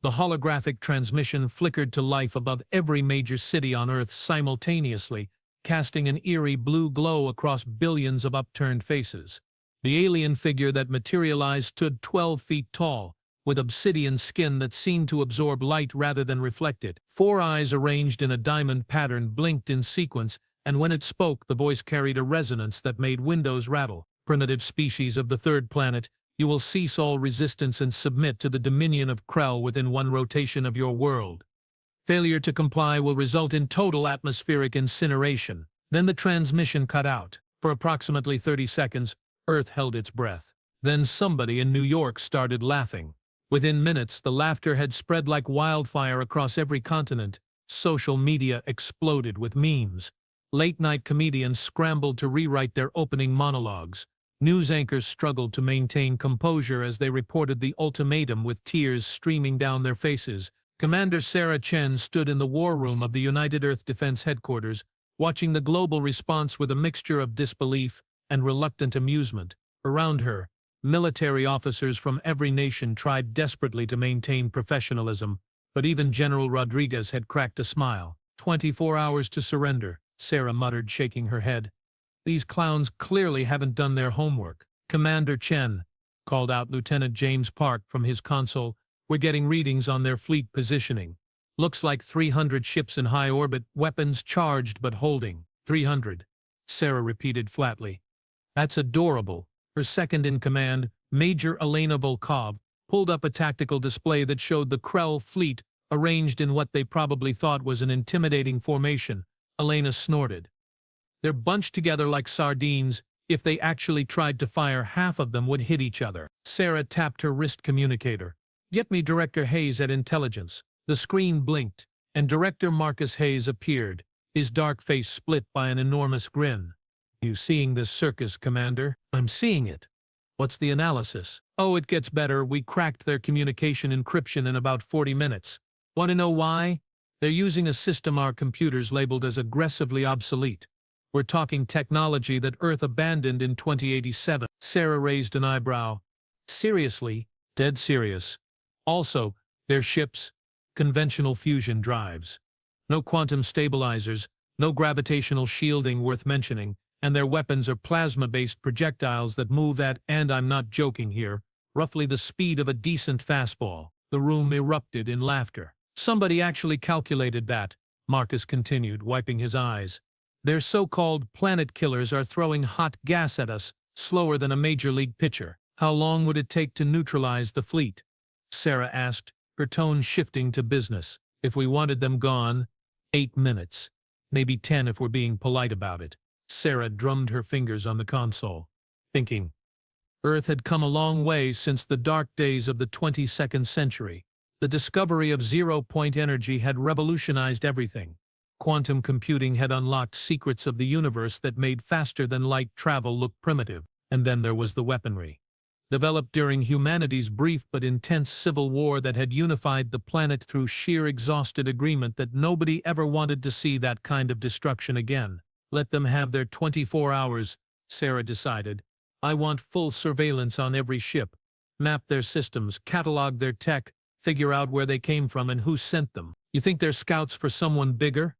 The holographic transmission flickered to life above every major city on Earth simultaneously, casting an eerie blue glow across billions of upturned faces. The alien figure that materialized stood 12 feet tall, with obsidian skin that seemed to absorb light rather than reflect it. 4 eyes arranged in a diamond pattern blinked in sequence, and when it spoke, the voice carried a resonance that made windows rattle. Primitive species of the third planet, you will cease all resistance and submit to the dominion of Krell within 1 rotation of your world. Failure to comply will result in total atmospheric incineration. Then the transmission cut out. For approximately 30 seconds, Earth held its breath. Then somebody in New York started laughing. Within minutes, the laughter had spread like wildfire across every continent. Social media exploded with memes. Late-night comedians scrambled to rewrite their opening monologues. News anchors struggled to maintain composure as they reported the ultimatum with tears streaming down their faces. Commander Sarah Chen stood in the war room of the United Earth Defense Headquarters, watching the global response with a mixture of disbelief and reluctant amusement. Around her, military officers from every nation tried desperately to maintain professionalism, but even General Rodriguez had cracked a smile. 24 hours to surrender, Sarah muttered, shaking her head. These clowns clearly haven't done their homework. Commander Chen, called out Lieutenant James Park from his console, we're getting readings on their fleet positioning. Looks like 300 ships in high orbit, weapons charged but holding. 300, Sarah repeated flatly. That's adorable. Her second-in-command, Major Elena Volkov, pulled up a tactical display that showed the Krell fleet arranged in what they probably thought was an intimidating formation. Elena snorted. They're bunched together like sardines. If they actually tried to fire, half of them would hit each other. Sarah tapped her wrist communicator. Get me Director Hayes at Intelligence. The screen blinked, and Director Marcus Hayes appeared, his dark face split by an enormous grin. You seeing this circus, Commander? I'm seeing it. What's the analysis? Oh, it gets better. We cracked their communication encryption in about 40 minutes. Want to know why? They're using a system our computers labeled as aggressively obsolete. We're talking technology that Earth abandoned in 2087. Sarah raised an eyebrow. Seriously? Dead serious. Also, their ships, conventional fusion drives. No quantum stabilizers, no gravitational shielding worth mentioning, and their weapons are plasma-based projectiles that move at, and I'm not joking here, roughly the speed of a decent fastball. The room erupted in laughter. Somebody actually calculated that, Marcus continued, wiping his eyes. Their so-called planet killers are throwing hot gas at us, slower than a major league pitcher. How long would it take to neutralize the fleet? Sarah asked, her tone shifting to business. If we wanted them gone, 8 minutes. Maybe 10 if we're being polite about it. Sarah drummed her fingers on the console, thinking. Earth had come a long way since the dark days of the 22nd century. The discovery of zero-point energy had revolutionized everything. Quantum computing had unlocked secrets of the universe that made faster-than-light travel look primitive. And then there was the weaponry. Developed during humanity's brief but intense civil war that had unified the planet through sheer exhausted agreement that nobody ever wanted to see that kind of destruction again. Let them have their 24 hours, Sarah decided. I want full surveillance on every ship. Map their systems, catalog their tech, figure out where they came from and who sent them. You think they're scouts for someone bigger?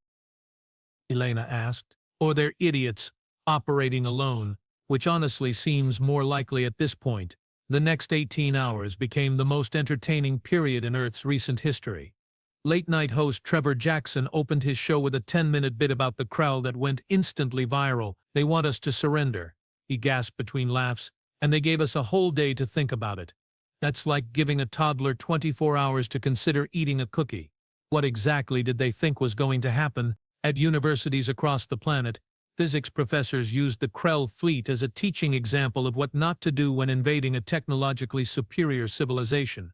Elena asked. Or they're idiots, operating alone, which honestly seems more likely at this point. The next 18 hours became the most entertaining period in Earth's recent history. Late-night host Trevor Jackson opened his show with a 10-minute bit about the Krell that went instantly viral. They want us to surrender, he gasped between laughs, and they gave us a whole day to think about it. That's like giving a toddler 24 hours to consider eating a cookie. What exactly did they think was going to happen? At universities across the planet, physics professors used the Krell fleet as a teaching example of what not to do when invading a technologically superior civilization.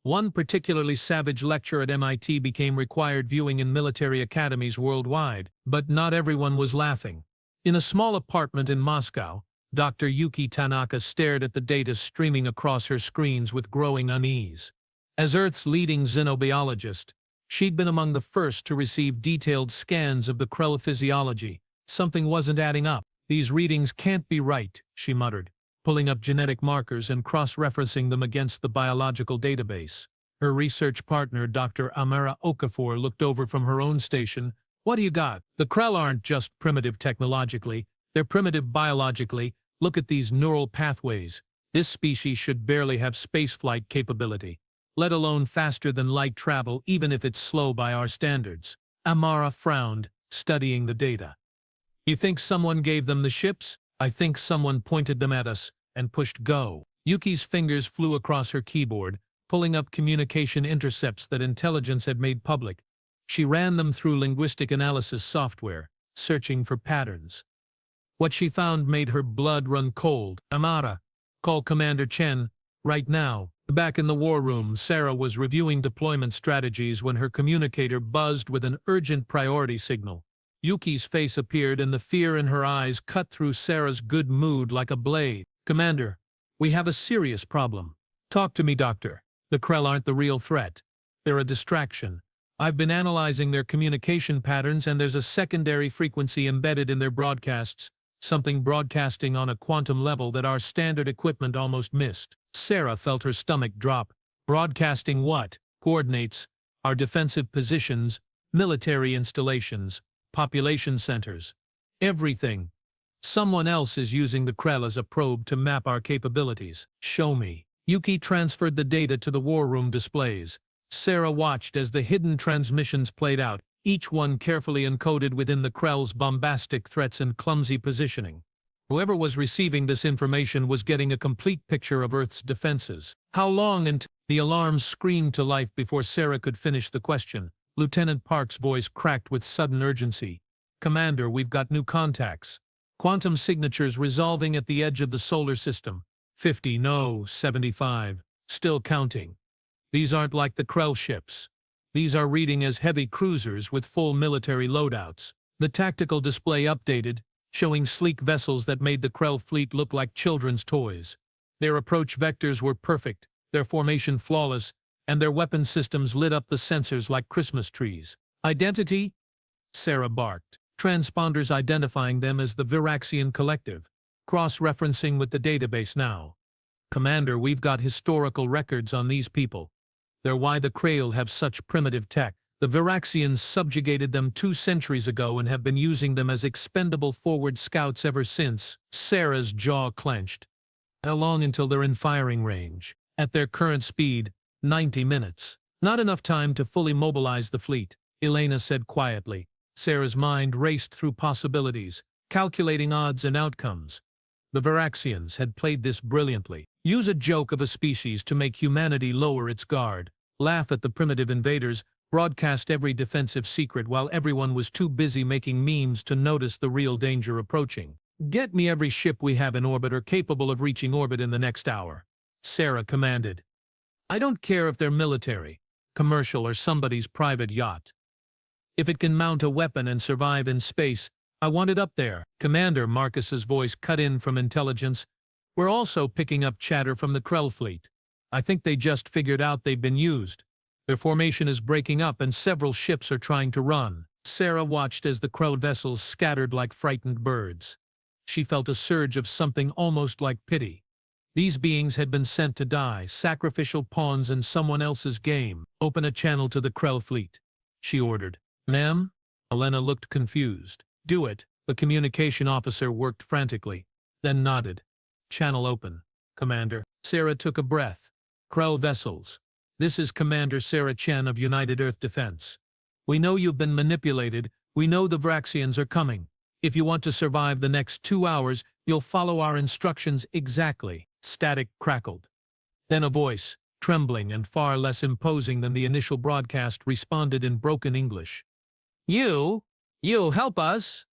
One particularly savage lecture at MIT became required viewing in military academies worldwide, but not everyone was laughing. In a small apartment in Moscow, Dr. Yuki Tanaka stared at the data streaming across her screens with growing unease. As Earth's leading xenobiologist, she'd been among the first to receive detailed scans of the Krell physiology. Something wasn't adding up. These readings can't be right, she muttered, pulling up genetic markers and cross-referencing them against the biological database. Her research partner, Dr. Amara Okafor, looked over from her own station. What do you got? The Krell aren't just primitive technologically, they're primitive biologically. Look at these neural pathways. This species should barely have spaceflight capability, let alone faster than light travel, even if it's slow by our standards. Amara frowned, studying the data. You think someone gave them the ships? I think someone pointed them at us and pushed go. Yuki's fingers flew across her keyboard, pulling up communication intercepts that intelligence had made public. She ran them through linguistic analysis software, searching for patterns. What she found made her blood run cold. Amara, call Commander Chen, right now. Back in the war room, Sarah was reviewing deployment strategies when her communicator buzzed with an urgent priority signal. Yuki's face appeared and the fear in her eyes cut through Sarah's good mood like a blade. Commander, we have a serious problem. Talk to me, Doctor. The Krell aren't the real threat. They're a distraction. I've been analyzing their communication patterns and there's a secondary frequency embedded in their broadcasts, something broadcasting on a quantum level that our standard equipment almost missed. Sarah felt her stomach drop. Broadcasting what? Coordinates, our defensive positions, military installations, population centers. Everything. Someone else is using the Krell as a probe to map our capabilities. Show me. Yuki transferred the data to the war room displays. Sarah watched as the hidden transmissions played out, each one carefully encoded within the Krell's bombastic threats and clumsy positioning. Whoever was receiving this information was getting a complete picture of Earth's defenses. How long until the alarms screamed to life before Sarah could finish the question? Lieutenant Park's voice cracked with sudden urgency. Commander, we've got new contacts. Quantum signatures resolving at the edge of the solar system. 50, no, 75. Still counting. These aren't like the Krell ships. These are reading as heavy cruisers with full military loadouts. The tactical display updated, showing sleek vessels that made the Krell fleet look like children's toys. Their approach vectors were perfect, their formation flawless, and their weapon systems lit up the sensors like Christmas trees. Identity? Sarah barked. Transponders identifying them as the Veraxian collective. Cross-referencing with the database now. Commander, we've got historical records on these people. They're why the Krell have such primitive tech. The Veraxians subjugated them 2 centuries ago and have been using them as expendable forward scouts ever since. Sarah's jaw clenched. How long until they're in firing range? At their current speed, 90 minutes. Not enough time to fully mobilize the fleet, Elena said quietly. Sarah's mind raced through possibilities, calculating odds and outcomes. The Veraxians had played this brilliantly. Use a joke of a species to make humanity lower its guard. Laugh at the primitive invaders, broadcast every defensive secret while everyone was too busy making memes to notice the real danger approaching. Get me every ship we have in orbit or capable of reaching orbit in the next hour, Sarah commanded. I don't care if they're military, commercial, or somebody's private yacht. If it can mount a weapon and survive in space, I want it up there. Commander, Marcus's voice cut in from intelligence. We're also picking up chatter from the Krell fleet. I think they just figured out they've been used. Their formation is breaking up and several ships are trying to run. Sarah watched as the Krell vessels scattered like frightened birds. She felt a surge of something almost like pity. These beings had been sent to die, sacrificial pawns in someone else's game. Open a channel to the Krell fleet, she ordered. Ma'am? Elena looked confused. Do it. The communication officer worked frantically, then nodded. Channel open, Commander. Sarah took a breath. Krell vessels. This is Commander Sarah Chen of United Earth Defense. We know you've been manipulated. We know the Veraxians are coming. If you want to survive the next 2 hours, you'll follow our instructions exactly. Static crackled. Then a voice, trembling and far less imposing than the initial broadcast, responded in broken English. You help us.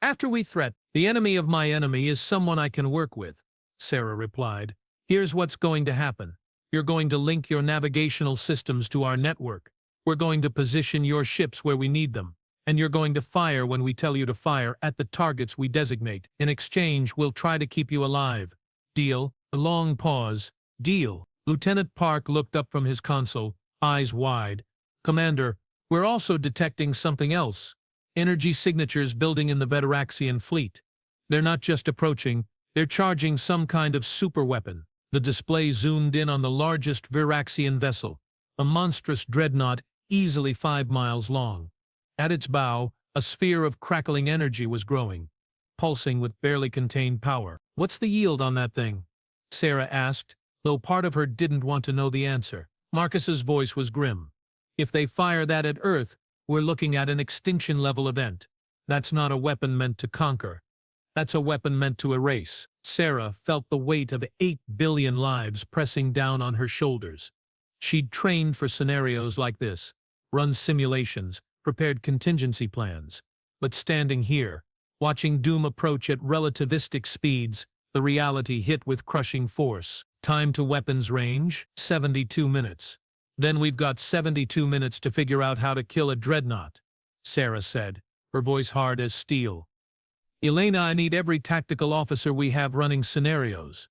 After we threat, the enemy of my enemy is someone I can work with, Sarah replied. Here's what's going to happen. You're going to link your navigational systems to our network. We're going to position your ships where we need them. And you're going to fire when we tell you to fire at the targets we designate. In exchange, we'll try to keep you alive. Deal? A long pause. Deal. Lieutenant Park looked up from his console, eyes wide. Commander, we're also detecting something else. Energy signatures building in the Veraxian fleet. They're not just approaching, they're charging some kind of superweapon. The display zoomed in on the largest Veraxian vessel, a monstrous dreadnought easily 5 miles long. At its bow, a sphere of crackling energy was growing, pulsing with barely contained power. "What's the yield on that thing?" Sarah asked, though part of her didn't want to know the answer. Marcus's voice was grim. "If they fire that at Earth, we're looking at an extinction-level event. That's not a weapon meant to conquer. That's a weapon meant to erase." Sarah felt the weight of 8 billion lives pressing down on her shoulders. She'd trained for scenarios like this, run simulations, prepared contingency plans. But standing here, watching doom approach at relativistic speeds, the reality hit with crushing force. Time to weapons range, 72 minutes. "Then we've got 72 minutes to figure out how to kill a dreadnought," Sarah said, her voice hard as steel. "Elena, I need every tactical officer we have running scenarios.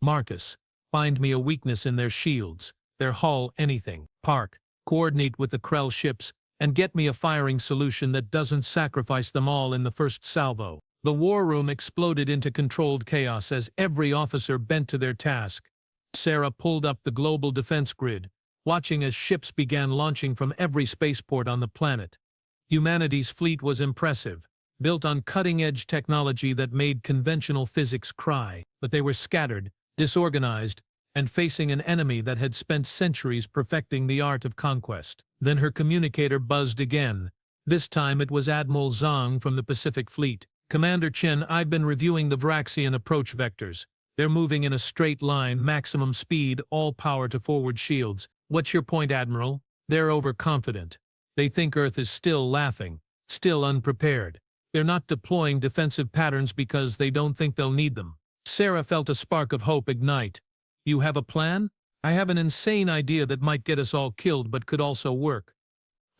Marcus, find me a weakness in their shields, their hull, anything. Park, coordinate with the Krell ships, and get me a firing solution that doesn't sacrifice them all in the first salvo." The war room exploded into controlled chaos as every officer bent to their task. Sarah pulled up the global defense grid, watching as ships began launching from every spaceport on the planet. Humanity's fleet was impressive, built on cutting-edge technology that made conventional physics cry, but they were scattered, disorganized, and facing an enemy that had spent centuries perfecting the art of conquest. Then her communicator buzzed again. This time it was Admiral Zhang from the Pacific Fleet. "Commander Chen, I've been reviewing the Veraxian approach vectors. They're moving in a straight line, maximum speed, all power to forward shields. What's your point, Admiral?" "They're overconfident. They think Earth is still laughing, still unprepared. They're not deploying defensive patterns because they don't think they'll need them." Sarah felt a spark of hope ignite. "You have a plan?" "I have an insane idea that might get us all killed but could also work."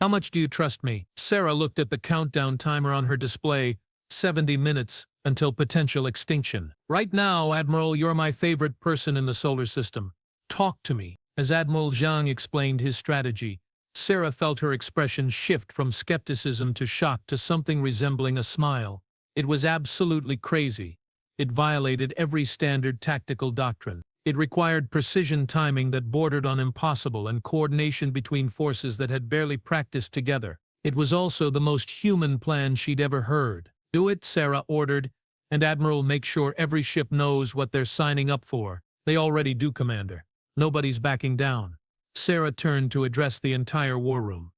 "How much do you trust me?" Sarah looked at the countdown timer on her display. 70 minutes until potential extinction. "Right now, Admiral, you're my favorite person in the solar system. Talk to me." As Admiral Zhang explained his strategy, Sarah felt her expression shift from skepticism to shock to something resembling a smile. It was absolutely crazy. It violated every standard tactical doctrine. It required precision timing that bordered on impossible and coordination between forces that had barely practiced together. It was also the most human plan she'd ever heard. "Do it," Sarah ordered, "and Admiral, make sure every ship knows what they're signing up for." "They already do, Commander. Nobody's backing down." Sarah turned to address the entire war room.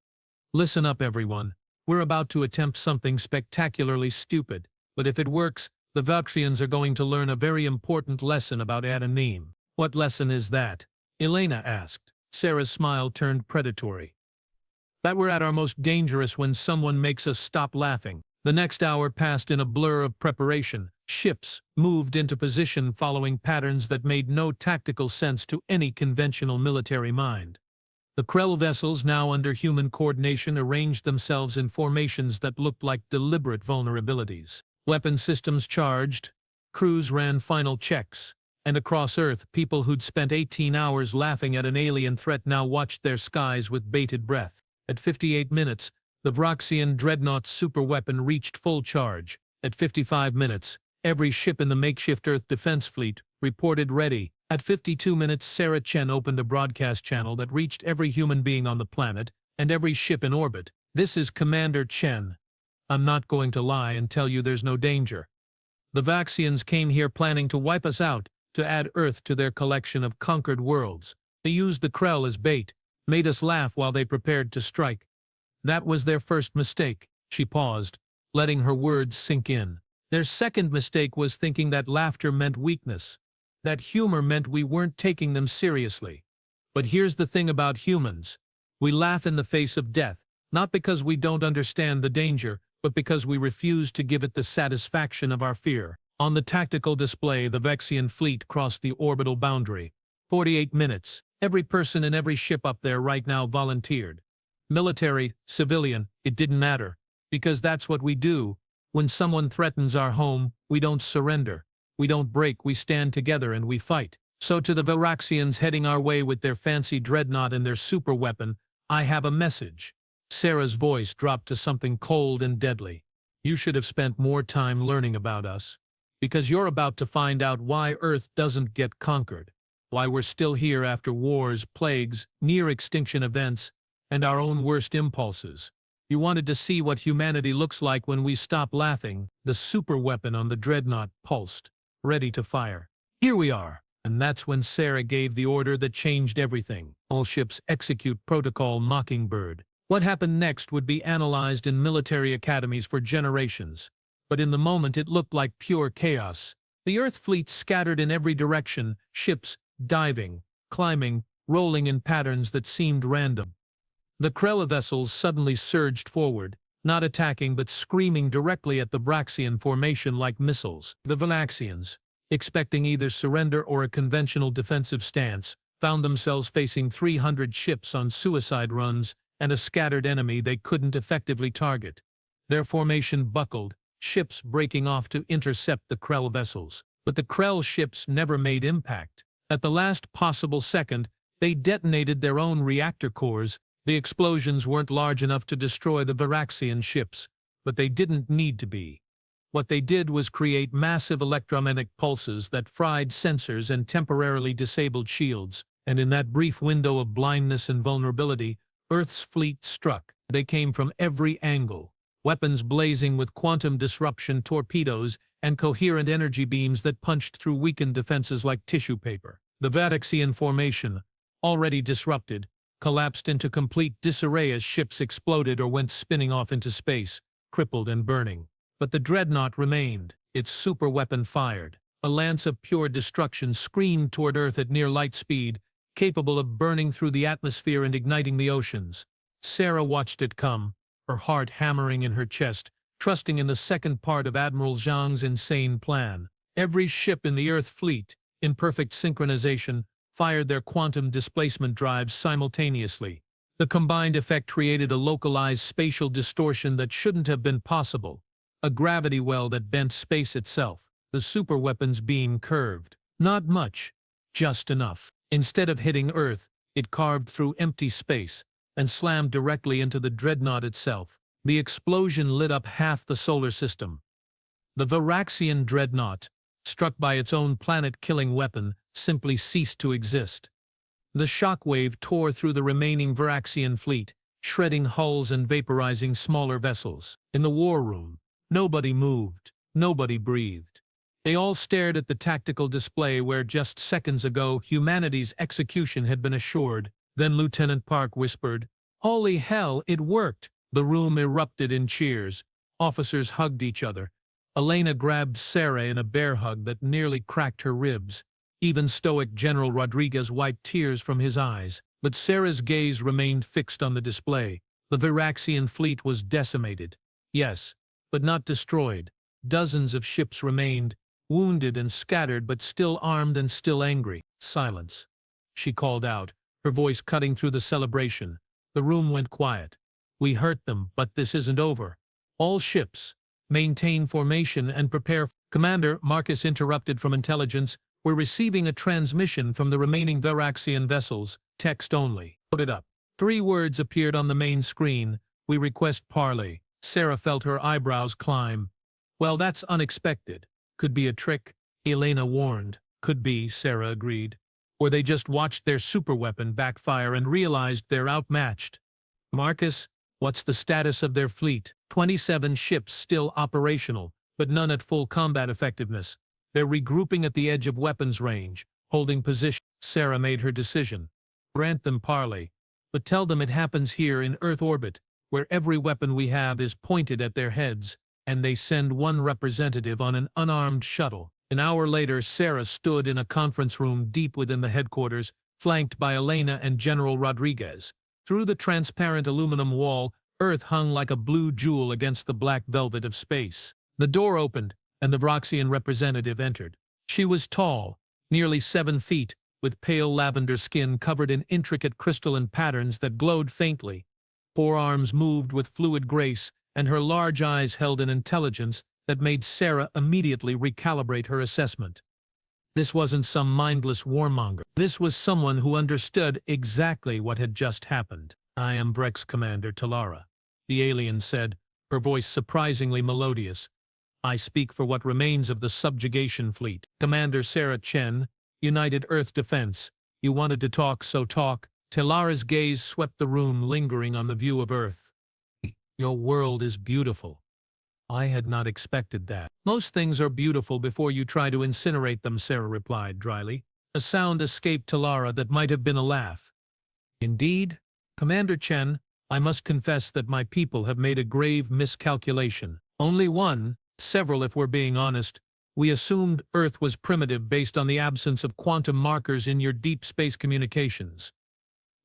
"Listen up, everyone. We're about to attempt something spectacularly stupid, but if it works, the Veraxians are going to learn a very important lesson about Adanim." "What lesson is that?" Elena asked. Sarah's smile turned predatory. "That we're at our most dangerous when someone makes us stop laughing." The next hour passed in a blur of preparation. Ships moved into position following patterns that made no tactical sense to any conventional military mind. The Krell vessels, now under human coordination, arranged themselves in formations that looked like deliberate vulnerabilities. Weapon systems charged, crews ran final checks, and across Earth, people who'd spent 18 hours laughing at an alien threat now watched their skies with bated breath. At 58 minutes, the Veraxian dreadnought superweapon reached full charge. At 55 minutes, every ship in the makeshift Earth defense fleet reported ready. At 52 minutes, Sarah Chen opened a broadcast channel that reached every human being on the planet and every ship in orbit. "This is Commander Chen. I'm not going to lie and tell you there's no danger. The Veraxians came here planning to wipe us out, to add Earth to their collection of conquered worlds. They used the Krell as bait, made us laugh while they prepared to strike. That was their first mistake." She paused, letting her words sink in. "Their second mistake was thinking that laughter meant weakness, that humor meant we weren't taking them seriously. But here's the thing about humans. We laugh in the face of death, not because we don't understand the danger, but because we refuse to give it the satisfaction of our fear." On the tactical display, the Vexian fleet crossed the orbital boundary. 48 minutes. Every person in every ship up there right now volunteered. Military, civilian, it didn't matter. Because that's what we do. When someone threatens our home, we don't surrender. We don't break, we stand together and we fight. So to the Veraxians heading our way with their fancy dreadnought and their super weapon, I have a message. Sarah's voice dropped to something cold and deadly. You should have spent more time learning about us. Because you're about to find out why Earth doesn't get conquered. why we're still here after wars, plagues, near-extinction events, and our own worst impulses. You wanted to see what humanity looks like when we stop laughing. The super weapon on the dreadnought pulsed, ready to fire. Here we are. And that's when Sarah gave the order that changed everything. All ships execute Protocol Mockingbird. What happened next would be analyzed in military academies for generations. But in the moment it looked like pure chaos. The Earth fleet scattered in every direction, ships diving, climbing, rolling in patterns that seemed random. The Krell vessels suddenly surged forward, not attacking but screaming directly at the Veraxian formation like missiles. The Veraxians, expecting either surrender or a conventional defensive stance, found themselves facing 300 ships on suicide runs and a scattered enemy they couldn't effectively target. Their formation buckled, ships breaking off to intercept the Krell vessels. But the Krell ships never made impact. At the last possible second, they detonated their own reactor cores. The explosions weren't large enough to destroy the Veraxian ships, but they didn't need to be. What they did was create massive electromagnetic pulses that fried sensors and temporarily disabled shields, and in that brief window of blindness and vulnerability, Earth's fleet struck. They came from every angle, weapons blazing with quantum disruption torpedoes and coherent energy beams that punched through weakened defenses like tissue paper. The Veraxian formation, already disrupted, collapsed into complete disarray as ships exploded or went spinning off into space, crippled and burning. But the dreadnought remained, its superweapon fired. A lance of pure destruction screamed toward Earth at near light speed, capable of burning through the atmosphere and igniting the oceans. Sarah watched it come, her heart hammering in her chest, trusting in the second part of Admiral Zhang's insane plan. Every ship in the Earth fleet, in perfect synchronization, fired their quantum displacement drives simultaneously. The combined effect created a localized spatial distortion that shouldn't have been possible. A gravity well that bent space itself. The superweapon's beam curved. Not much, just enough. Instead of hitting Earth, it carved through empty space and slammed directly into the dreadnought itself. The explosion lit up half the solar system. The Veraxian dreadnought, struck by its own planet-killing weapon, simply ceased to exist. The shockwave tore through the remaining Veraxian fleet, shredding hulls and vaporizing smaller vessels. In the war room, nobody moved, nobody breathed. They all stared at the tactical display where just seconds ago humanity's execution had been assured. Then Lieutenant Park whispered, "Holy hell, it worked!" The room erupted in cheers. Officers hugged each other. Elena grabbed Sarah in a bear hug that nearly cracked her ribs. Even stoic General Rodriguez wiped tears from his eyes. But Sarah's gaze remained fixed on the display. The Veraxian fleet was decimated. Yes, but not destroyed. Dozens of ships remained, wounded and scattered but still armed and still angry. "Silence," she called out, her voice cutting through the celebration. The room went quiet. "We hurt them, but this isn't over. All ships, maintain formation and prepare." "Commander," Marcus interrupted from intelligence, "we're receiving a transmission from the remaining Veraxian vessels, text only." "Put it up." 3 words appeared on the main screen. "We request parley." Sarah felt her eyebrows climb. "Well, that's unexpected. Could be a trick," Elena warned. "Could be," Sarah agreed. "Or they just watched their superweapon backfire and realized they're outmatched." "Marcus, what's the status of their fleet?" 27 ships still operational, but none at full combat effectiveness. They're regrouping at the edge of weapons range, holding position. Sarah made her decision. "Grant them parley, but tell them it happens here in Earth orbit, where every weapon we have is pointed at their heads, and they send one representative on an unarmed shuttle." An hour later, Sarah stood in a conference room deep within the headquarters, flanked by Elena and General Rodriguez. Through the transparent aluminum wall, Earth hung like a blue jewel against the black velvet of space. The door opened, and the Veraxian representative entered. She was tall, nearly 7 feet, with pale lavender skin covered in intricate crystalline patterns that glowed faintly. Forearms moved with fluid grace, and her large eyes held an intelligence that made Sarah immediately recalibrate her assessment. This wasn't some mindless warmonger. This was someone who understood exactly what had just happened. "I am Vrex Commander Talara," the alien said, her voice surprisingly melodious. "I speak for what remains of the subjugation fleet." Commander Sarah Chen, United Earth Defense. You wanted to talk, so talk. Talara's gaze swept the room, lingering on the view of Earth. Your world is beautiful. I had not expected that. Most things are beautiful before you try to incinerate them, Sarah replied dryly. A sound escaped Talara that might have been a laugh. Indeed, Commander Chen, I must confess that my people have made a grave miscalculation. Only one, several if we're being honest. We assumed Earth was primitive based on the absence of quantum markers in your deep space communications.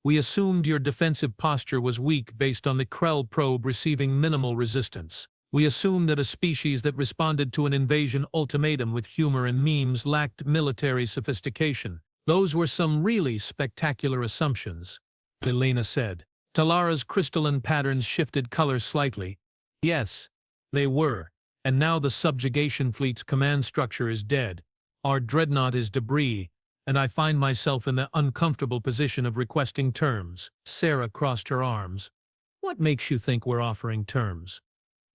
We assumed your defensive posture was weak based on the Krell probe receiving minimal resistance. We assumed that a species that responded to an invasion ultimatum with humor and memes lacked military sophistication. Those were some really spectacular assumptions, Elena said. Talara's crystalline patterns shifted color slightly. Yes, they were. And now the subjugation fleet's command structure is dead. Our dreadnought is debris, and I find myself in the uncomfortable position of requesting terms. Sarah crossed her arms. What makes you think we're offering terms?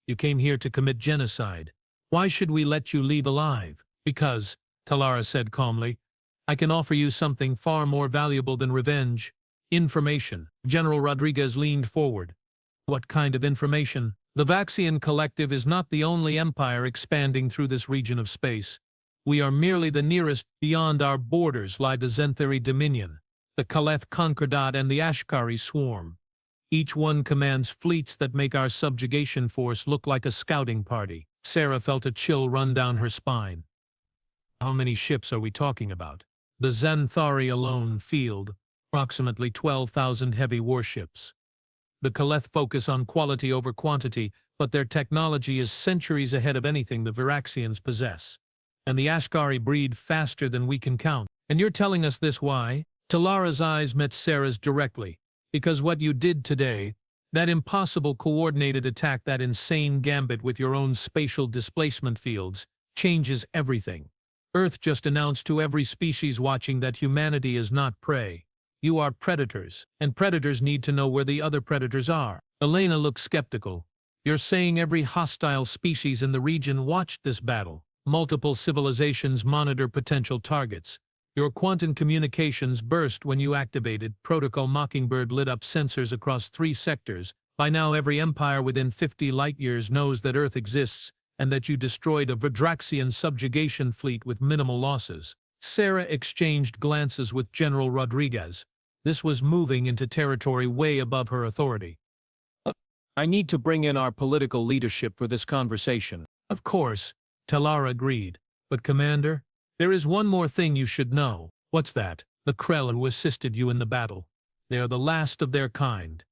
You came here to commit genocide. Why should we let you leave alive? Because, Talara said calmly, I can offer you something far more valuable than revenge. Information. General Rodriguez leaned forward. What kind of information? The Veraxian Collective is not the only empire expanding through this region of space. We are merely the nearest. Beyond our borders lie the Zenthari Dominion, the Kaleth Concordat and the Ashkari Swarm. Each one commands fleets that make our subjugation force look like a scouting party. Sarah felt a chill run down her spine. How many ships are we talking about? The Zenthari alone field approximately 12,000 heavy warships. The Kaleth focus on quality over quantity, but their technology is centuries ahead of anything the Veraxians possess. And the Ashkari breed faster than we can count. And you're telling us this why? Talara's eyes met Sarah's directly. Because what you did today, that impossible coordinated attack, that insane gambit with your own spatial displacement fields, changes everything. Earth just announced to every species watching that humanity is not prey. You are predators, and predators need to know where the other predators are. Elena looked skeptical. You're saying every hostile species in the region watched this battle? Multiple civilizations monitor potential targets. Your quantum communications burst when you activated Protocol Mockingbird lit up sensors across 3 sectors. By now every empire within 50 light-years knows that Earth exists and that you destroyed a Veraxian subjugation fleet with minimal losses. Sarah exchanged glances with General Rodriguez. This was moving into territory way above her authority. I need to bring in our political leadership for this conversation. Of course, Talara agreed. But Commander, there is one more thing you should know. What's that? The Krell who assisted you in the battle. They are the last of their kind.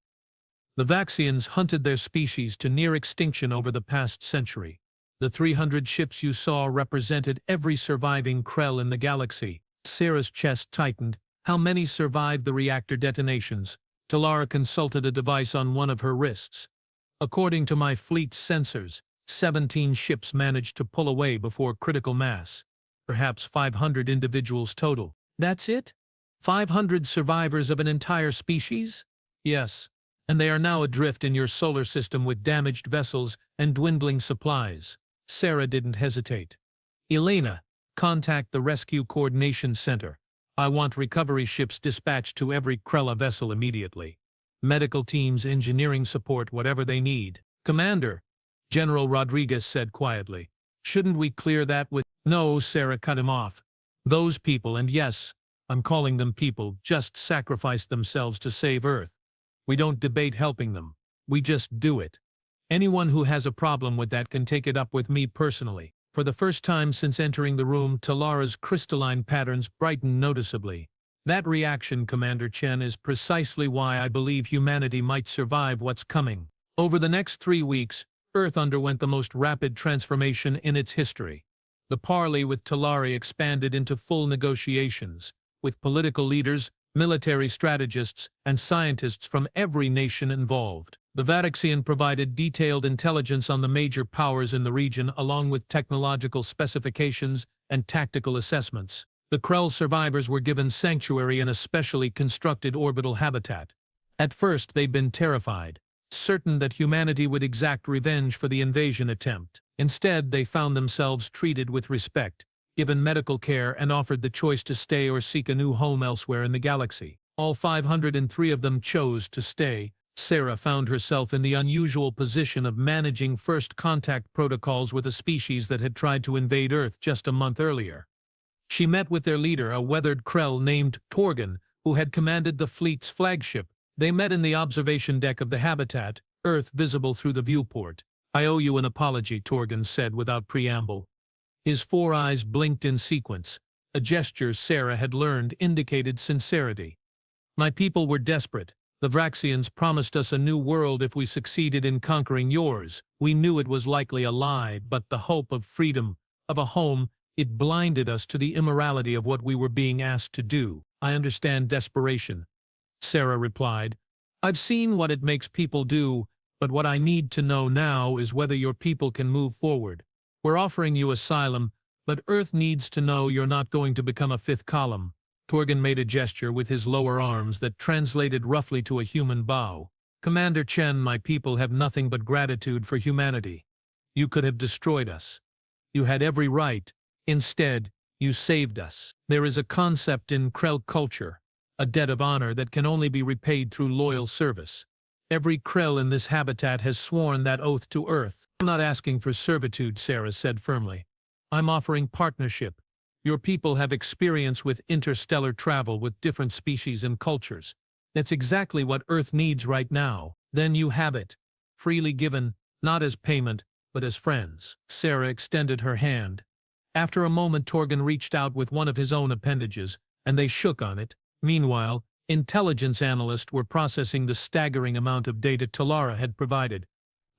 The Veraxians hunted their species to near extinction over the past century. The 300 ships you saw represented every surviving Krell in the galaxy. Sarah's chest tightened. How many survived the reactor detonations? Talara consulted a device on one of her wrists. According to my fleet's sensors, 17 ships managed to pull away before critical mass. Perhaps 500 individuals total. That's it? 500 survivors of an entire species? Yes. And they are now adrift in your solar system with damaged vessels and dwindling supplies. Sarah didn't hesitate. Elena, contact the Rescue Coordination Center. I want recovery ships dispatched to every Krell vessel immediately. Medical teams, engineering support, whatever they need. Commander, General Rodriguez said quietly. Shouldn't we clear that with— No, Sarah cut him off. Those people, and yes, I'm calling them people, just sacrificed themselves to save Earth. We don't debate helping them. We just do it. Anyone who has a problem with that can take it up with me personally. For the first time since entering the room, Talara's crystalline patterns brightened noticeably. That reaction, Commander Chen, is precisely why I believe humanity might survive what's coming. Over the next 3 weeks, Earth underwent the most rapid transformation in its history. The parley with Talari expanded into full negotiations, with political leaders, military strategists, and scientists from every nation involved. The Veraxian provided detailed intelligence on the major powers in the region along with technological specifications and tactical assessments. The Krell survivors were given sanctuary in a specially constructed orbital habitat. At first they'd been terrified, certain that humanity would exact revenge for the invasion attempt. Instead, they found themselves treated with respect, given medical care, and offered the choice to stay or seek a new home elsewhere in the galaxy. All 503 of them chose to stay. Sarah found herself in the unusual position of managing first contact protocols with a species that had tried to invade Earth just a month earlier. She met with their leader, a weathered Krell named Torgan, who had commanded the fleet's flagship. They met in the observation deck of the habitat, Earth visible through the viewport. "I owe you an apology," Torgan said without preamble. His 4 eyes blinked in sequence. A gesture Sarah had learned indicated sincerity. "My people were desperate. The Veraxians promised us a new world if we succeeded in conquering yours. We knew it was likely a lie, but the hope of freedom, of a home, it blinded us to the immorality of what we were being asked to do." "I understand desperation," Sarah replied. "I've seen what it makes people do, but what I need to know now is whether your people can move forward. We're offering you asylum, but Earth needs to know you're not going to become a fifth column." Torgan made a gesture with his lower arms that translated roughly to a human bow. "Commander Chen, my people have nothing but gratitude for humanity. You could have destroyed us. You had every right. Instead, you saved us. There is a concept in Krell culture, a debt of honor that can only be repaid through loyal service. Every Krell in this habitat has sworn that oath to Earth." "I'm not asking for servitude," Sarah said firmly. "I'm offering partnership. Your people have experience with interstellar travel with different species and cultures. That's exactly what Earth needs right now. Then you have it. Freely given, not as payment, but as friends." Sarah extended her hand. After a moment, Torgan reached out with one of his own appendages, and they shook on it. Meanwhile, intelligence analysts were processing the staggering amount of data Talara had provided.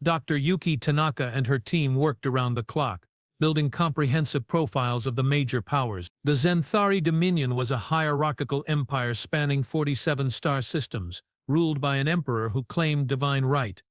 Dr. Yuki Tanaka and her team worked around the clock, building comprehensive profiles of the major powers. The Zenthari Dominion was a hierarchical empire spanning 47 star systems, ruled by an emperor who claimed divine right.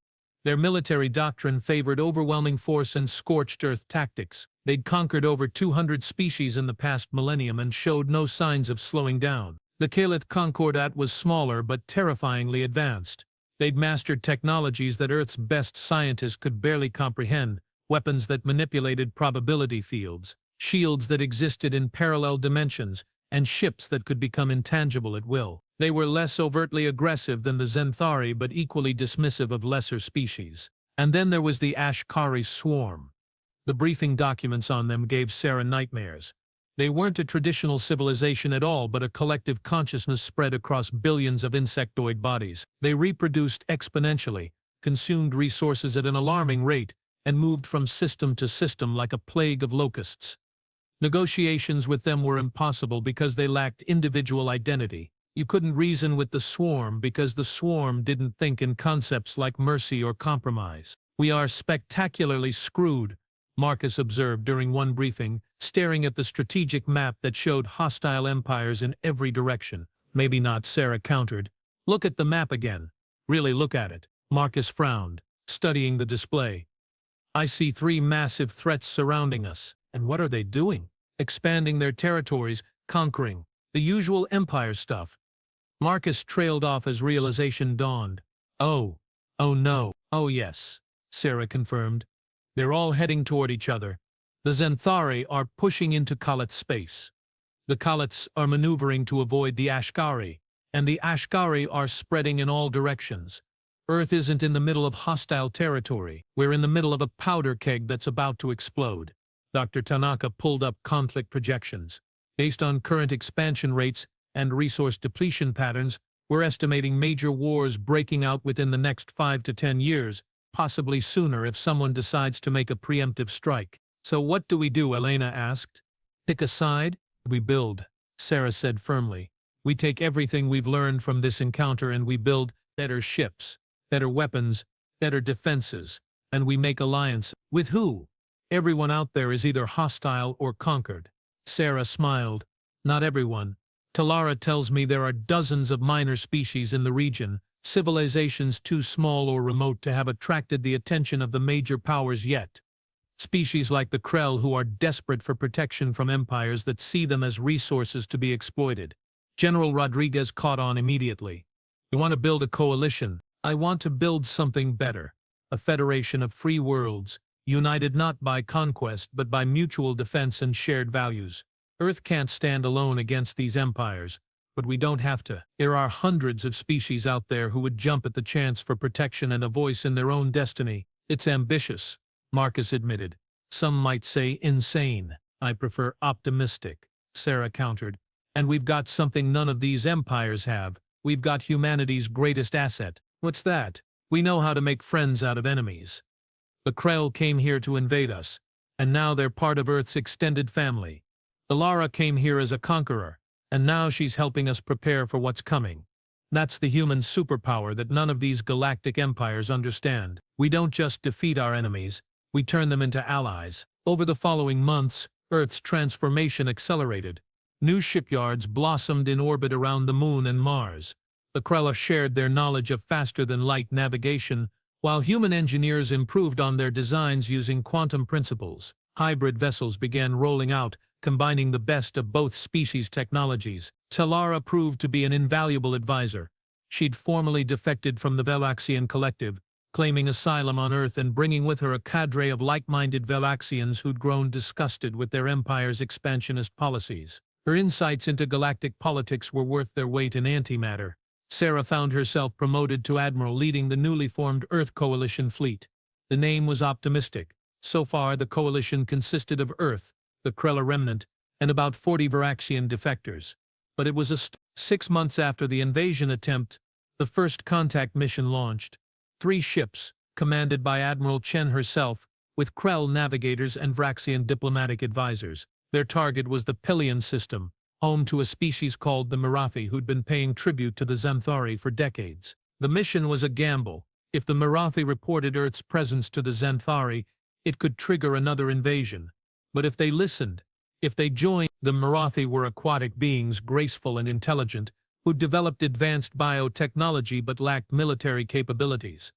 Their military doctrine favored overwhelming force and scorched earth tactics. They'd conquered over 200 species in the past millennium and showed no signs of slowing down. The Calith Concordat was smaller but terrifyingly advanced. They'd mastered technologies that Earth's best scientists could barely comprehend, weapons that manipulated probability fields, shields that existed in parallel dimensions, and ships that could become intangible at will. They were less overtly aggressive than the Zenthari but equally dismissive of lesser species. And then there was the Ashkari swarm. The briefing documents on them gave Sarah nightmares. They weren't a traditional civilization at all, but a collective consciousness spread across billions of insectoid bodies. They reproduced exponentially, consumed resources at an alarming rate, and moved from system to system like a plague of locusts. Negotiations with them were impossible because they lacked individual identity. You couldn't reason with the swarm because the swarm didn't think in concepts like mercy or compromise. "We are spectacularly screwed," Marcus observed during one briefing, staring at the strategic map that showed hostile empires in every direction. "Maybe not," Sarah countered. "Look at the map again. Really look at it." Marcus frowned, studying the display. "I see 3 massive threats surrounding us. And what are they doing? Expanding their territories, conquering. The usual empire stuff." Marcus trailed off as realization dawned. Oh no. "Oh yes," Sarah confirmed. "They're all heading toward each other. The Zenthari are pushing into Kalith space. The Kaliths are maneuvering to avoid the Ashkari, and the Ashkari are spreading in all directions. Earth isn't in the middle of hostile territory. We're in the middle of a powder keg that's about to explode." Dr. Tanaka pulled up conflict projections. "Based on current expansion rates and resource depletion patterns, we're estimating major wars breaking out within the next 5 to 10 years, possibly sooner if someone decides to make a preemptive strike." "So what do we do?" Elena asked. "Pick a side?" "We build," Sarah said firmly. "We take everything we've learned from this encounter and we build better ships, better weapons, better defenses, and we make alliance." "With who?" "Everyone out there is either hostile or conquered." Sarah smiled. "Not everyone. Talara tells me there are dozens of minor species in the region, civilizations too small or remote to have attracted the attention of the major powers yet. Species like the Krell who are desperate for protection from empires that see them as resources to be exploited." General Rodriguez caught on immediately. "We want to build a coalition. I want to build something better. A federation of free worlds, united not by conquest but by mutual defense and shared values. Earth can't stand alone against these empires, but we don't have to. There are hundreds of species out there who would jump at the chance for protection and a voice in their own destiny. It's ambitious, Marcus admitted. Some might say insane. I prefer optimistic, Sarah countered. And we've got something none of these empires have. We've got humanity's greatest asset. What's that? We know how to make friends out of enemies. The Krell came here to invade us, and now they're part of Earth's extended family. The Lara came here as a conqueror, and now she's helping us prepare for what's coming. That's the human superpower that none of these galactic empires understand. We don't just defeat our enemies, we turn them into allies. Over the following months, Earth's transformation accelerated. New shipyards blossomed in orbit around the Moon and Mars. The Krell shared their knowledge of faster-than-light navigation, while human engineers improved on their designs using quantum principles. Hybrid vessels began rolling out, combining the best of both species' technologies. Talara proved to be an invaluable advisor. She'd formally defected from the Veraxian collective, claiming asylum on Earth and bringing with her a cadre of like-minded Veraxians who'd grown disgusted with their empire's expansionist policies. Her insights into galactic politics were worth their weight in antimatter. Sarah found herself promoted to admiral leading the newly formed Earth Coalition fleet. The name was optimistic. So far, the coalition consisted of Earth, the Krell remnant, and about 40 Veraxian defectors. But it was 6 months after the invasion attempt, the first contact mission launched. 3 ships, commanded by Admiral Chen herself, with Krell navigators and Veraxian diplomatic advisors. Their target was the Pelion system, home to a species called the Mirathi who'd been paying tribute to the Xanthari for decades. The mission was a gamble. If the Mirathi reported Earth's presence to the Xanthari, it could trigger another invasion. But if they listened, if they joined, the Mirathi were aquatic beings, graceful and intelligent, who developed advanced biotechnology but lacked military capabilities.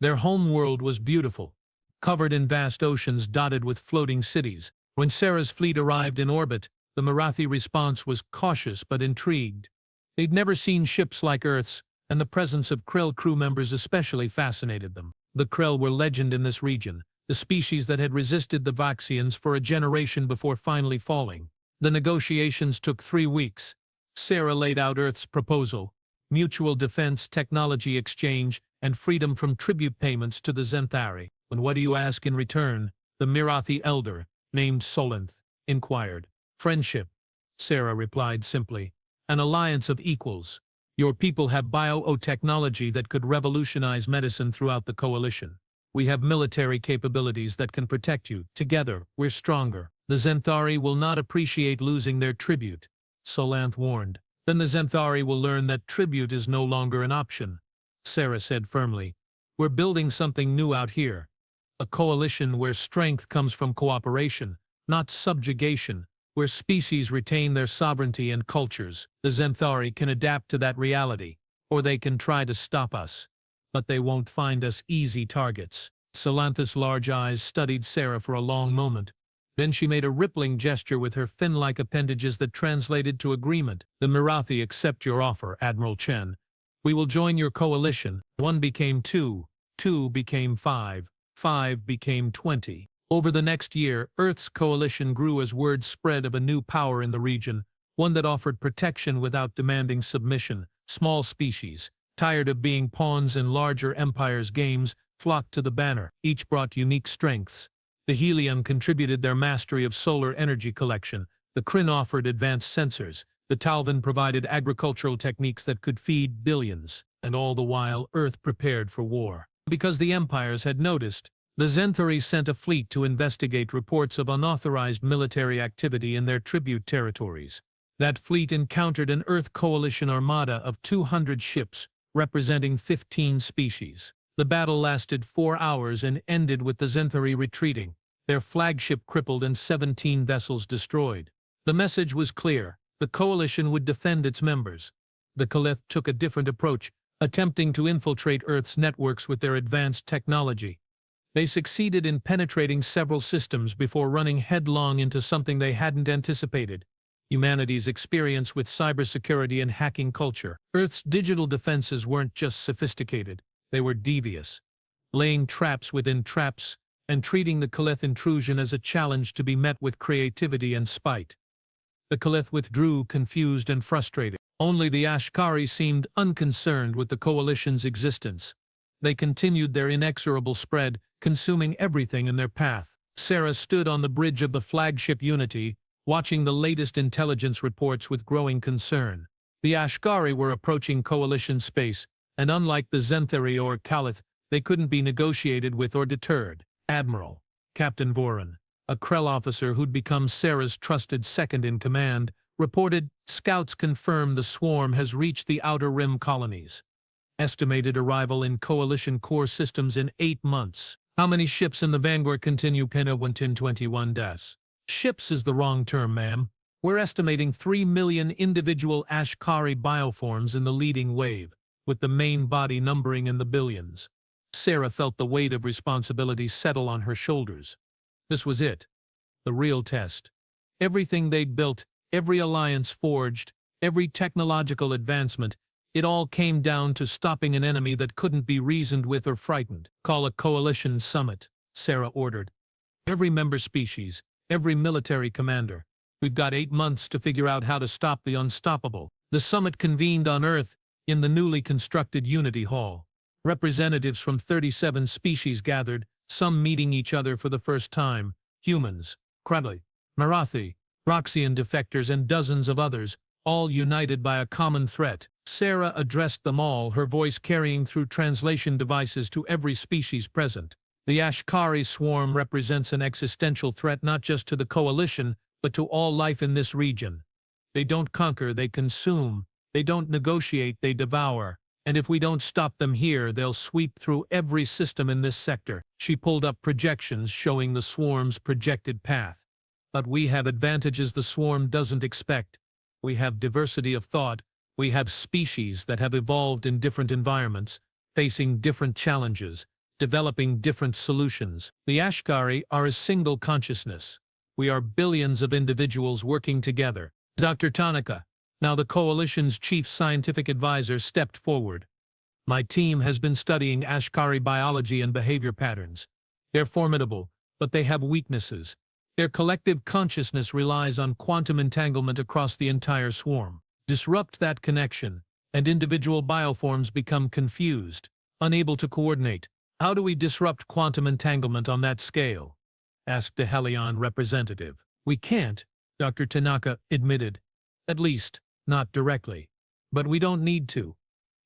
Their home world was beautiful, covered in vast oceans dotted with floating cities. When Sarah's fleet arrived in orbit, the Mirathi response was cautious but intrigued. They'd never seen ships like Earth's, and the presence of Krell crew members especially fascinated them. The Krell were legend in this region, the species that had resisted the Veraxians for a generation before finally falling. The negotiations took 3 weeks. Sarah laid out Earth's proposal: mutual defense, technology exchange, and freedom from tribute payments to the Xanthari. And what do you ask in return? The Mirathi elder, named Solanth, inquired. Friendship, Sarah replied simply. An alliance of equals. Your people have biotechnology that could revolutionize medicine throughout the coalition. We have military capabilities that can protect you. Together, we're stronger. The Xanthari will not appreciate losing their tribute, Solanth warned. Then the Xanthari will learn that tribute is no longer an option, Sarah said firmly. We're building something new out here. A coalition where strength comes from cooperation, not subjugation, where species retain their sovereignty and cultures. The Xanthari can adapt to that reality, or they can try to stop us. But they won't find us easy targets. Solanth's large eyes studied Sarah for a long moment. Then she made a rippling gesture with her fin-like appendages that translated to agreement. The Mirathi accept your offer, Admiral Chen. We will join your coalition. 1 became 2, 2 became 5, 5 became 20. Over the next year, Earth's coalition grew as word spread of a new power in the region, one that offered protection without demanding submission. Small species, tired of being pawns in larger empires' games, flocked to the banner. Each brought unique strengths. The Helium contributed their mastery of solar energy collection. The Kryn offered advanced sensors. The Talvan provided agricultural techniques that could feed billions. And all the while, Earth prepared for war. Because the empires had noticed, the Xanthari sent a fleet to investigate reports of unauthorized military activity in their tribute territories. That fleet encountered an Earth Coalition armada of 200 ships, representing 15 species. The battle lasted 4 hours and ended with the Xanthari retreating, their flagship crippled and 17 vessels destroyed. The message was clear: the coalition would defend its members. The Kalith took a different approach, attempting to infiltrate Earth's networks with their advanced technology. They succeeded in penetrating several systems before running headlong into something they hadn't anticipated: humanity's experience with cybersecurity and hacking culture. Earth's digital defenses weren't just sophisticated, they were devious, laying traps within traps and treating the Kalith intrusion as a challenge to be met with creativity and spite. The Kalith withdrew, confused and frustrated. Only the Ashkari seemed unconcerned with the coalition's existence. They continued their inexorable spread, consuming everything in their path. Sarah stood on the bridge of the flagship Unity, watching the latest intelligence reports with growing concern. The Ashkari were approaching coalition space, and unlike the Zenthari or Kalith, they couldn't be negotiated with or deterred. Admiral Captain Voran, a Krell officer who'd become Sarah's trusted second-in-command, reported, "Scouts confirm the swarm has reached the Outer Rim colonies. Estimated arrival in coalition core systems in 8 months. How many ships in the Vanguard?" Continue Pena 1021 Das. "Ships is the wrong term, ma'am. We're estimating 3 million individual Ashkari bioforms in the leading wave, with the main body numbering in the billions." Sarah felt the weight of responsibility settle on her shoulders. This was it. The real test. Everything they'd built, every alliance forged, every technological advancement, it all came down to stopping an enemy that couldn't be reasoned with or frightened. "Call a coalition summit," Sarah ordered. "Every member species, every military commander. We've got 8 months to figure out how to stop the unstoppable." The summit convened on Earth, in the newly constructed Unity Hall. Representatives from 37 species gathered, some meeting each other for the first time: humans, Krell, Marathi, Veraxian defectors and dozens of others, all united by a common threat. Sarah addressed them all, her voice carrying through translation devices to every species present. "The Ashkari swarm represents an existential threat not just to the coalition, but to all life in this region. They don't conquer, they consume. They don't negotiate, they devour. And if we don't stop them here, they'll sweep through every system in this sector." She pulled up projections showing the swarm's projected path. "But we have advantages the swarm doesn't expect. We have diversity of thought. We have species that have evolved in different environments, facing different challenges, developing different solutions. The Ashkari are a single consciousness. We are billions of individuals working together." Dr. Tanaka, now the coalition's chief scientific advisor, stepped forward. "My team has been studying Ashkari biology and behavior patterns. They're formidable, but they have weaknesses. Their collective consciousness relies on quantum entanglement across the entire swarm. Disrupt that connection, and individual bioforms become confused, unable to coordinate. How do we disrupt quantum entanglement on that scale?" asked a Helion representative. "We can't," Dr. Tanaka admitted. "At least, not directly. But we don't need to.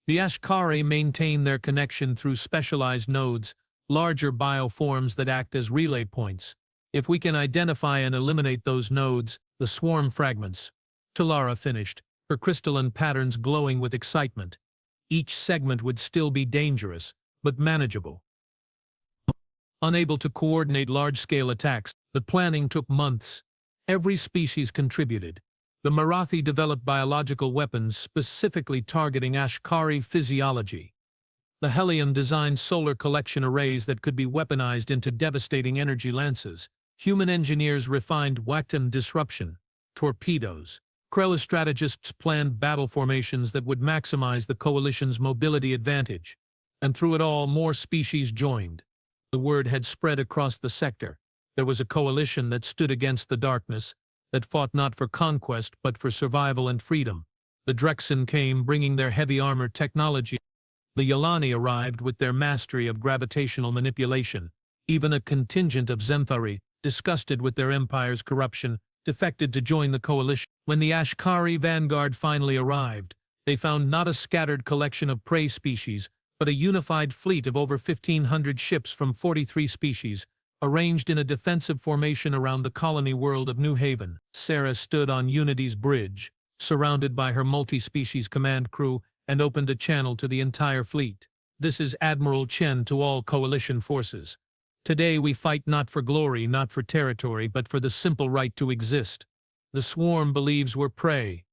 The Ashkari maintain their connection through specialized nodes, larger bioforms that act as relay points. If we can identify and eliminate those nodes, the swarm fragments." Talara finished, her crystalline patterns glowing with excitement. "Each segment would still be dangerous, but manageable. Unable to coordinate large-scale attacks, the planning took months. Every species contributed. The Marathi developed biological weapons specifically targeting Ashkari physiology. The Helion designed solar collection arrays that could be weaponized into devastating energy lances. Human engineers refined Waktan disruption, torpedoes. Krell strategists planned battle formations that would maximize the coalition's mobility advantage. And through it all, more species joined. The word had spread across the sector. There was a coalition that stood against the darkness, that fought not for conquest but for survival and freedom. The Drexen came, bringing their heavy armor technology. The Yalani arrived with their mastery of gravitational manipulation. Even a contingent of Zenthari, disgusted with their empire's corruption, defected to join the coalition. When the Ashkari vanguard finally arrived, they found not a scattered collection of prey species, but a unified fleet of over 1,500 ships from 43 species, arranged in a defensive formation around the colony world of New Haven. Sarah stood on Unity's bridge, surrounded by her multi-species command crew, and opened a channel to the entire fleet. "This is Admiral Chen to all coalition forces. Today we fight not for glory, not for territory, but for the simple right to exist. The swarm believes we're prey.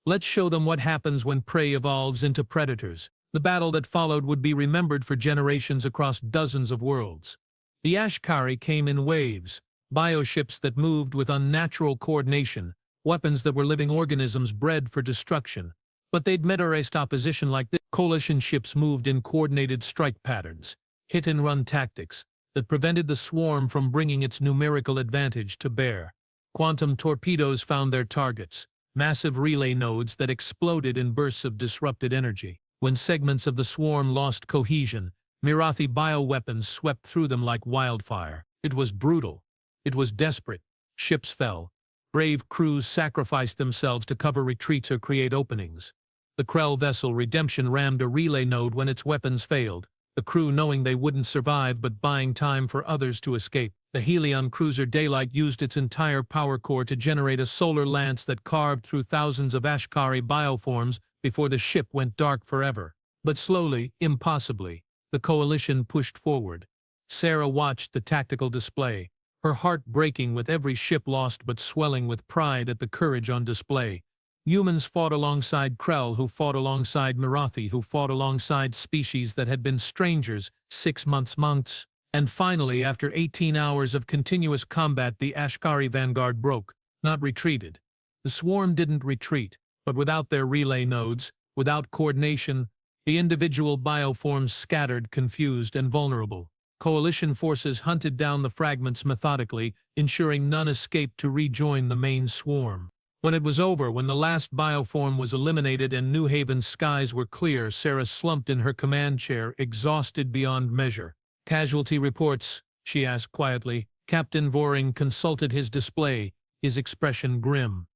Let's show them what happens when prey evolves into predators." The battle that followed would be remembered for generations across dozens of worlds. The Ashkari came in waves, bioships that moved with unnatural coordination, weapons that were living organisms bred for destruction. But they'd met erased opposition like this. Coalition ships moved in coordinated strike patterns, hit-and-run tactics, that prevented the swarm from bringing its numerical advantage to bear. Quantum torpedoes found their targets, massive relay nodes that exploded in bursts of disrupted energy. When segments of the swarm lost cohesion, Mirathi bioweapons swept through them like wildfire. It was brutal. It was desperate. Ships fell. Brave crews sacrificed themselves to cover retreats or create openings. The Krell vessel Redemption rammed a relay node when its weapons failed, the crew knowing they wouldn't survive but buying time for others to escape. The Helion cruiser Daylight used its entire power core to generate a solar lance that carved through thousands of Ashkari bioforms before the ship went dark forever. But slowly, impossibly, the coalition pushed forward. Sarah watched the tactical display, her heart breaking with every ship lost but swelling with pride at the courage on display. Humans fought alongside Krell, who fought alongside Mirathi, who fought alongside species that had been strangers 6 months. And finally, after 18 hours of continuous combat, the Ashkari vanguard broke, not retreated. The swarm didn't retreat, but without their relay nodes, without coordination, the individual bioforms scattered, confused, and vulnerable. Coalition forces hunted down the fragments methodically, ensuring none escaped to rejoin the main swarm. When it was over, when the last bioform was eliminated and New Haven's skies were clear, Sarah slumped in her command chair, exhausted beyond measure. "Casualty reports," she asked quietly. Captain Voring consulted his display, his expression grim.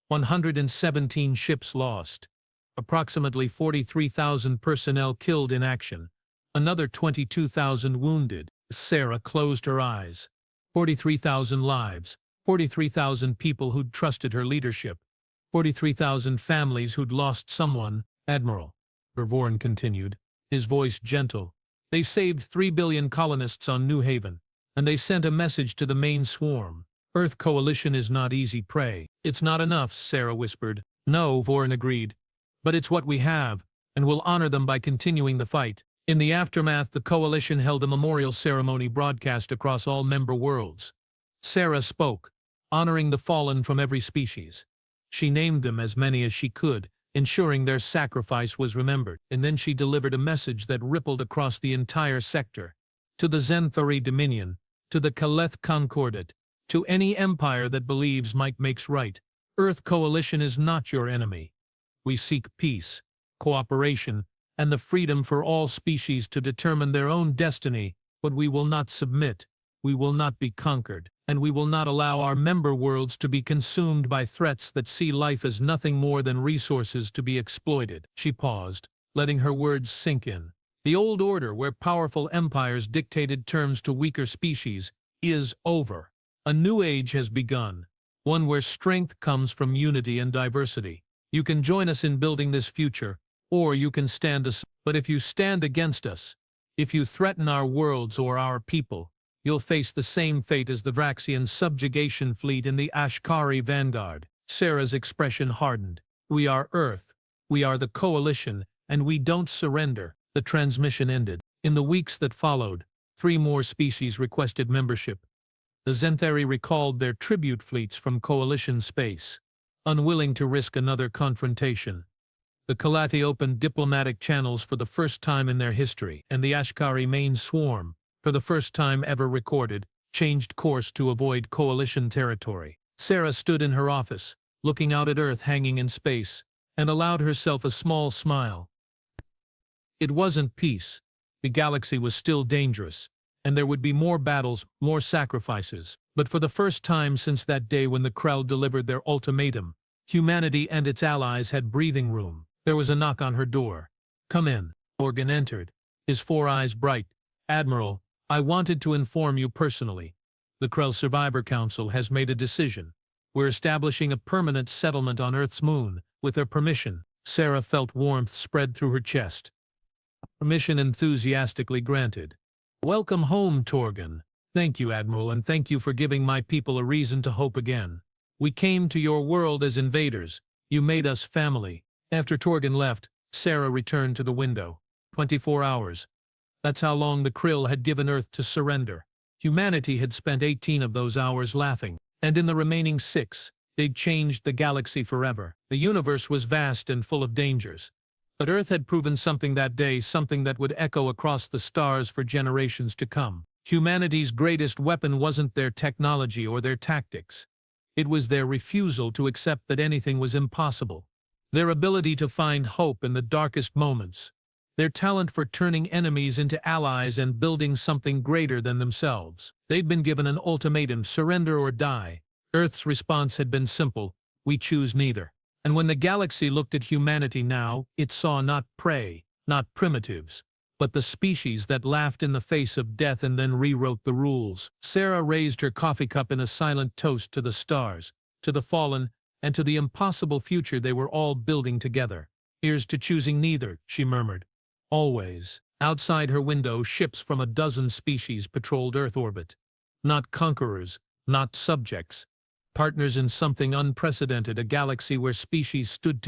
117 ships lost. Approximately 43,000 personnel killed in action. Another 22,000 wounded. Sarah closed her eyes. 43,000 lives. 43,000 people who'd trusted her leadership. 43,000 families who'd lost someone. "Admiral," Voring continued, his voice gentle. "They saved 3 billion colonists on New Haven, and they sent a message to the main swarm. Earth coalition is not easy prey." "It's not enough," Sarah whispered. "No," Voring agreed. "But it's what we have, and we'll honor them by continuing the fight." In the aftermath, the coalition held a memorial ceremony broadcast across all member worlds. Sarah spoke, honoring the fallen from every species. She named them, as many as she could, ensuring their sacrifice was remembered, and then she delivered a message that rippled across the entire sector. To the Zenthari Dominion, to the Kaleth Concordat, to any empire that believes might makes right, Earth Coalition is not your enemy. We seek peace, cooperation, and the freedom for all species to determine their own destiny, but we will not submit, we will not be conquered, and we will not allow our member worlds to be consumed by threats that see life as nothing more than resources to be exploited. She paused, letting her words sink in. The old order, where powerful empires dictated terms to weaker species, is over. A new age has begun, one where strength comes from unity and diversity. You can join us in building this future, or you can stand us. But if you stand against us, if you threaten our worlds or our people, you'll face the same fate as the Veraxian subjugation fleet in the Ashkari vanguard. Sarah's expression hardened. "We are Earth. We are the coalition, and we don't surrender." The transmission ended. In the weeks that followed, 3 more species requested membership. The Zenthari recalled their tribute fleets from coalition space, unwilling to risk another confrontation. The Kalathi opened diplomatic channels for the first time in their history, and the Ashkari main swarm, for the first time ever recorded, changed course to avoid coalition territory. Sarah stood in her office, looking out at Earth hanging in space, and allowed herself a small smile. It wasn't peace. The galaxy was still dangerous, and there would be more battles, more sacrifices. But for the first time since that day when the Krell delivered their ultimatum, humanity and its allies had breathing room. There was a knock on her door. "Come in." Morgan entered, his 4 eyes bright. "Admiral, I wanted to inform you personally. The Krell Survivor Council has made a decision. We're establishing a permanent settlement on Earth's moon, with their permission." Sarah felt warmth spread through her chest. Permission enthusiastically granted. "Welcome home, Torgan." "Thank you, Admiral, and thank you for giving my people a reason to hope again. We came to your world as invaders. You made us family." After Torgan left, Sarah returned to the window. 24 hours. That's how long the Krill had given Earth to surrender. Humanity had spent 18 of those hours laughing, and in the remaining 6, they'd changed the galaxy forever. The universe was vast and full of dangers. But Earth had proven something that day, something that would echo across the stars for generations to come. Humanity's greatest weapon wasn't their technology or their tactics. It was their refusal to accept that anything was impossible. Their ability to find hope in the darkest moments. Their talent for turning enemies into allies and building something greater than themselves. They'd been given an ultimatum: surrender or die. Earth's response had been simple: we choose neither. And when the galaxy looked at humanity now, it saw not prey, not primitives, but the species that laughed in the face of death and then rewrote the rules. Sarah raised her coffee cup in a silent toast to the stars, to the fallen, and to the impossible future they were all building together. "Here's to choosing neither," she murmured. Always. Outside her window, ships from a dozen species patrolled Earth orbit. Not conquerors, not subjects. Partners in something unprecedented, a galaxy where species stood together.